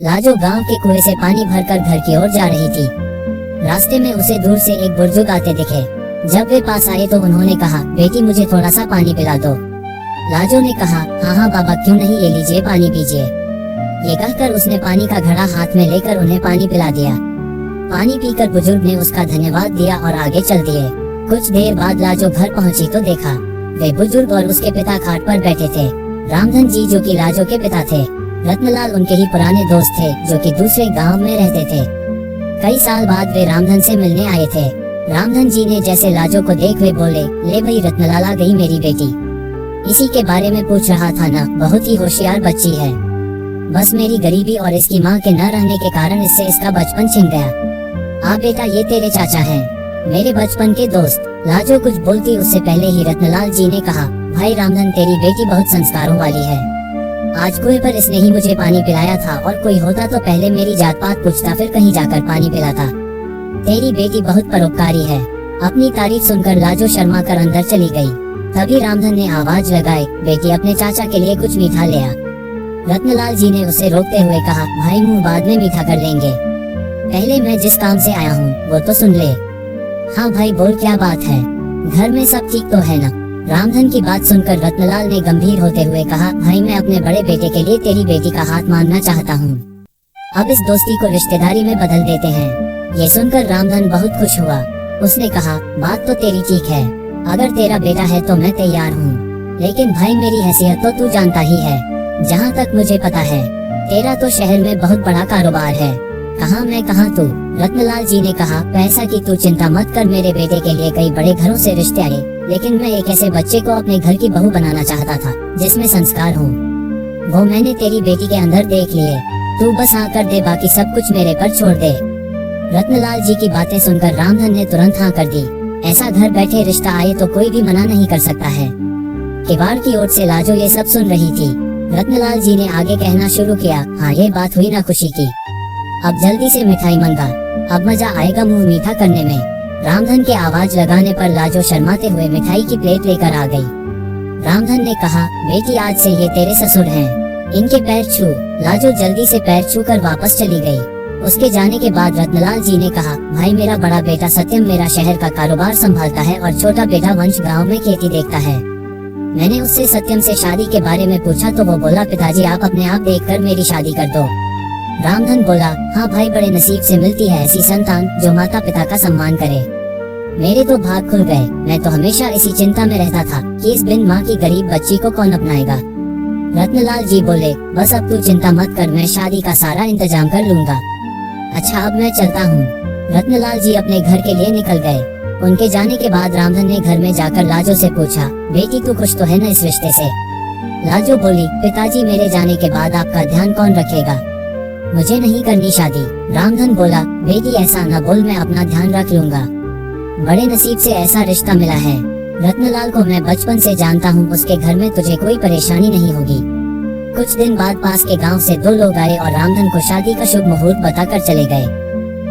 लाजो गांव के कुएं से पानी भरकर घर की ओर जा रही थी। रास्ते में उसे दूर से एक बुजुर्ग आते दिखे। जब वे पास आए तो उन्होंने कहा, बेटी मुझे थोड़ा सा पानी पिला दो। लाजो ने कहा, हाँ हाँ बाबा क्यों नहीं, ये लीजिए पानी पीजिए। ये कहकर उसने पानी का घड़ा हाथ में लेकर उन्हें पानी पिला दिया। पानी पीकर बुजुर्ग ने उसका धन्यवाद दिया और आगे चल दिए। कुछ देर बाद लाजो घर पहुंची तो देखा वे बुजुर्ग और उसके पिता खाट पर बैठे थे। रामधन जी जो कि लाजो के पिता थे, रत्नलाल उनके ही पुराने दोस्त थे जो कि दूसरे गांव में रहते थे। कई साल बाद वे रामधन से मिलने आए थे। रामधन जी ने जैसे लाजो को देख वे बोले, ले भाई रत्नलाल आ गई मेरी बेटी। इसी के बारे में पूछ रहा था ना, बहुत ही होशियार बच्ची है। बस मेरी गरीबी और इसकी माँ के न रहने के कारण इससे इसका बचपन छिन गया। आ बेटा ये तेरे चाचा हैं, मेरे बचपन के दोस्त। लाजो कुछ बोलती उससे पहले ही रत्नलाल जी ने कहा, भाई रामधन तेरी बेटी बहुत संस्कारों वाली है। आज कुएं पर इसने ही मुझे पानी पिलाया था और कोई होता तो पहले मेरी जात पात पूछता फिर कहीं जाकर पानी पिलाता। तेरी बेटी बहुत परोपकारी है। अपनी तारीफ सुनकर लाजो शर्मा कर अंदर चली गई। तभी रामधन ने आवाज लगाई, बेटी अपने चाचा के लिए कुछ मीठा ले आ। रत्नलाल जी ने उसे रोकते हुए कहा, भाई मुंह बाद में मीठा कर लेंगे, पहले मैं जिस काम से आया हूँ वो तो सुन ले। हाँ भाई बोल क्या बात है, घर में सब ठीक तो है ना? रामधन की बात सुनकर रत्नलाल ने गंभीर होते हुए कहा, भाई मैं अपने बड़े बेटे के लिए तेरी बेटी का हाथ मांगना चाहता हूँ। अब इस दोस्ती को रिश्तेदारी में बदल देते हैं। ये सुनकर रामधन बहुत खुश हुआ। उसने कहा, बात तो तेरी ठीक है, अगर तेरा बेटा है तो मैं तैयार हूँ, लेकिन भाई मेरी हैसियत तो तू जानता ही है। जहाँ तक मुझे पता है तेरा तो शहर में बहुत बड़ा कारोबार है, कहाँ मैं कहाँ तू। रत्नलाल जी ने कहा, पैसा की तू चिंता मत कर, मेरे बेटे के लिए कई बड़े घरों से रिश्ते आए, लेकिन मैं एक ऐसे बच्चे को अपने घर की बहू बनाना चाहता था जिसमें संस्कार हो। वो मैंने तेरी बेटी के अंदर देख लिए, तू बस हाँ कर दे, बाकी सब कुछ मेरे पर छोड़ दे। रत्नलाल जी की बातें सुनकर रामधन ने तुरंत हाँ कर दी। ऐसा घर बैठे रिश्ता आए तो कोई भी मना नहीं कर सकता है। किवाड़ की ओर से लाजो ये सब सुन रही थी। रत्नलाल जी ने आगे कहना शुरू किया, हाँ ये बात हुई ना खुशी की, अब जल्दी से मिठाई मंगा, अब मजा आएगा मुंह मीठा करने में। रामधन के आवाज लगाने पर लाजो शर्माते हुए मिठाई की प्लेट लेकर आ गई। रामधन ने कहा, बेटी आज से ये तेरे ससुर हैं, इनके पैर छू। लाजो जल्दी से पैर छू कर वापस चली गई। उसके जाने के बाद रत्नलाल जी ने कहा, भाई मेरा बड़ा बेटा सत्यम मेरा शहर का कारोबार संभालता है और छोटा बेटा वंश गाँव में खेती देखता है। मैंने उससे सत्यम से शादी के बारे में पूछा तो वो बोला, पिताजी आप अपने आप देखकर मेरी शादी कर दो। रामधन बोला, हाँ भाई बड़े नसीब से मिलती है ऐसी संतान जो माता पिता का सम्मान करे। मेरे तो भाग खुल गए। मैं तो हमेशा इसी चिंता में रहता था कि इस बिन माँ की गरीब बच्ची को कौन अपनाएगा। रत्नलाल जी बोले, बस अब तू चिंता मत कर, मैं शादी का सारा इंतजाम कर लूंगा। अच्छा अब मैं चलता हूँ। रत्नलाल जी अपने घर के लिए निकल गए। उनके जाने के बाद रामधन ने घर में जाकर लाजो से पूछा, बेटी तू खुश तो है ना इस रिश्ते से? लाजो बोली, पिताजी मेरे जाने के बाद आपका ध्यान कौन रखेगा, मुझे नहीं करनी शादी। रामधन बोला, बेटी ऐसा न बोल, मैं अपना ध्यान रख लूंगा, बड़े नसीब से ऐसा रिश्ता मिला है। रत्नलाल को मैं बचपन से जानता हूँ, उसके घर में तुझे कोई परेशानी नहीं होगी। कुछ दिन बाद पास के गांव से 2 लोग आए और रामधन को शादी का शुभ मुहूर्त बताकर चले गए।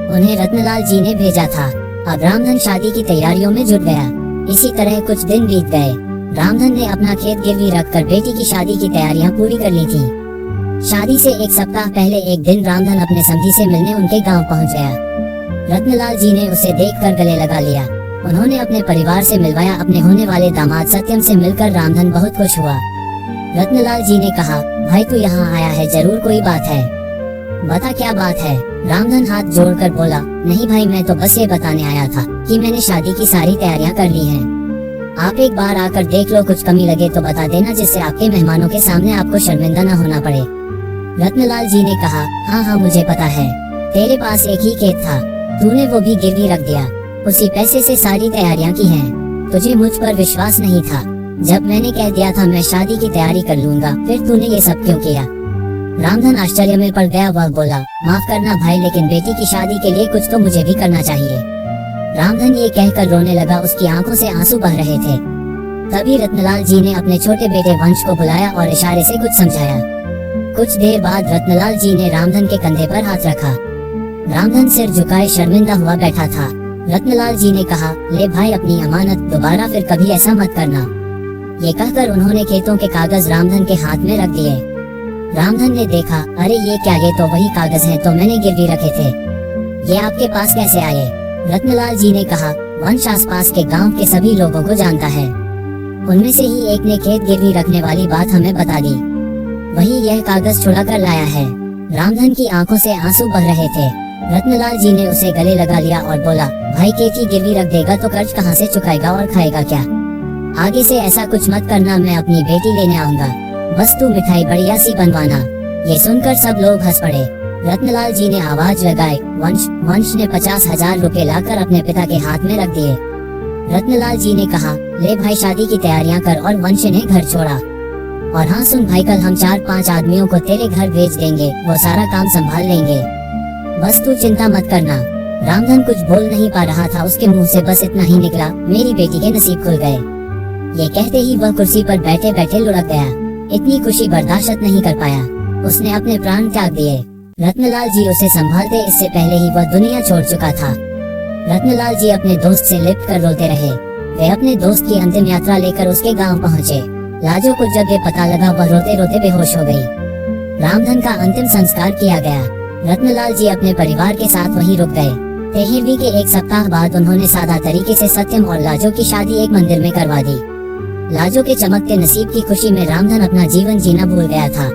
उन्हें रत्नलाल जी ने भेजा था। अब रामधन शादी की तैयारियों में जुट गया। इसी तरह कुछ दिन बीत गए। रामधन ने अपना खेत गिरवी रखकर बेटी की शादी की तैयारियां पूरी कर ली थी। शादी से 1 सप्ताह पहले एक दिन रामधन अपने समधी से मिलने उनके गांव पहुंच गया। रत्नलाल जी ने उसे देखकर गले लगा लिया। उन्होंने अपने परिवार से मिलवाया। अपने होने वाले दामाद सत्यम से मिलकर रामधन बहुत खुश हुआ। रत्नलाल जी ने कहा, भाई तू यहाँ आया है, जरूर कोई बात है, बता क्या बात है? रामधन हाथ जोड़कर बोला, नहीं भाई मैं तो बस ये बताने आया था कि मैंने शादी की सारी तैयारियां कर ली हैं। आप एक बार आकर देख लो, कुछ कमी लगे तो बता देना, जिससे आपके मेहमानों के सामने आपको शर्मिंदा न होना पड़े। रत्नलाल जी ने कहा, हाँ हाँ मुझे पता है, तेरे पास एक ही खेत था, तूने वो भी गिरवी रख दिया, उसी पैसे से सारी तैयारियां की हैं। तुझे मुझ पर विश्वास नहीं था। जब मैंने कह दिया था मैं शादी की तैयारी कर लूंगा, फिर तूने ये सब क्यों किया? रामधन आश्चर्य में पड़ गया। वह बोला, माफ करना भाई, लेकिन बेटी की शादी के लिए कुछ तो मुझे भी करना चाहिए। रामधन ये कहकर रोने लगा। उसकी आंखों से आंसू बह रहे थे। तभी रत्नलाल जी ने अपने छोटे बेटे वंश को बुलाया और इशारे से कुछ समझाया। कुछ देर बाद रत्नलाल जी ने रामधन के कंधे पर हाथ रखा। रामधन सिर झुकाए शर्मिंदा हुआ बैठा था। रत्नलाल जी ने कहा, ले भाई अपनी अमानत, दोबारा फिर कभी ऐसा मत करना। ये कहकर उन्होंने खेतों के कागज रामधन के हाथ में रख दिए। रामधन ने देखा, अरे ये क्या, ये तो वही कागज हैं तो मैंने गिरवी रखे थे, ये आपके पास कैसे आए? रत्नलाल जी ने कहा, वंश आसपास के गांव के सभी लोगों को जानता है, उनमें से ही एक ने खेत गिरवी रखने वाली बात हमें बता दी, वही यह कागज छुड़ा कर लाया है। रामधन की आंखों से आंसू बह रहे थे। रत्नलाल जी ने उसे गले लगा लिया और बोला, भाई खेत ही गिरवी रख देगा तो कर्ज कहाँ से चुकाएगा और खाएगा क्या? आगे से ऐसा कुछ मत करना, मैं अपनी बेटी लेने आऊंगा, बस तू मिठाई बढ़िया सी बनवाना। ये सुनकर सब लोग हंस पड़े। रत्नलाल जी ने आवाज लगाई, वंश ने 50,000 रुपए लाकर अपने पिता के हाथ में रख दिए। रत्नलाल जी ने कहा, ले भाई शादी की तैयारियां कर, और वंश ने घर छोड़ा। और हाँ सुन भाई, कल हम 4-5 आदमियों को तेरे घर भेज देंगे, वो सारा काम संभाल लेंगे, बस तू चिंता मत करना। रामधन कुछ बोल नहीं पा रहा था, उसके मुंह से बस इतना ही निकला, मेरी बेटी के नसीब खुल गए। ये कहते ही वह कुर्सी पर बैठे बैठे लुढ़क गया। इतनी खुशी बर्दाश्त नहीं कर पाया, उसने अपने प्राण त्याग दिए। रत्नलाल जी उसे संभालते, इससे पहले ही वह दुनिया छोड़ चुका था। रत्नलाल जी अपने दोस्त से लिपट कर रोते रहे। वे अपने दोस्त की अंतिम यात्रा लेकर उसके गांव पहुंचे। लाजो को जब ये पता लगा, वह रोते रोते बेहोश हो गई। रामधन का अंतिम संस्कार किया गया। रत्नलाल जी अपने परिवार के साथ वहीं रुक गए। तेहरवी के 1 सप्ताह बाद उन्होंने सादा तरीके से सत्यम और लाजो की शादी एक मंदिर में करवा दी। लाजो के चमकते नसीब की खुशी में रामधन अपना जीवन जीना भूल गया था।